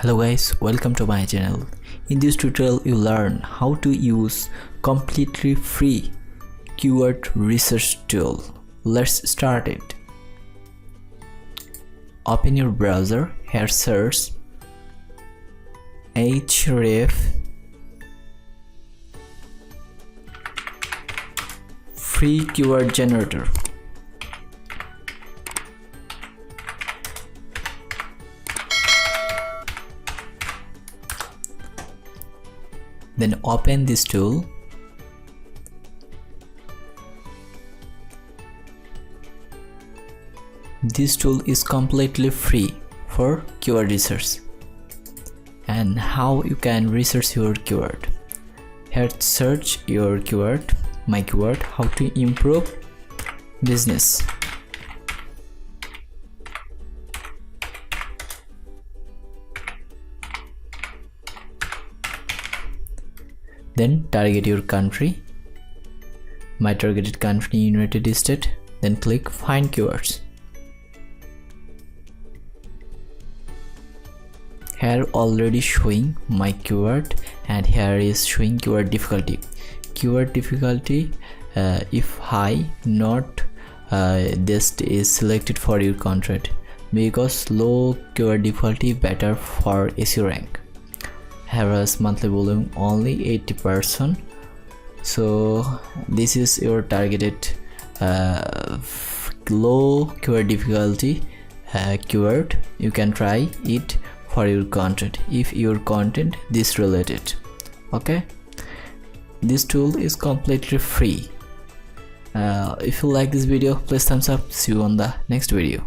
Hello guys, welcome to my channel. In this tutorial you learn how to use completely free keyword research tool. Let's start it. Open your browser, here search href free keyword generator. Then open this tool. This tool is completely free for keyword research. And how you can research your keyword. Here search your keyword, my keyword, how to improve business. Then target your country. My targeted country United States. Then click find keywords. Here already showing my keyword and here is showing keyword difficulty. Keyword difficulty if high, not this is selected for your content, because low keyword difficulty better for SEO rank. Has monthly volume only 80%, so this is your targeted low keyword difficulty keyword. You can try it for your content if your content this related. Okay, this tool is completely free. If you like this video, please thumbs up. See you on the next video.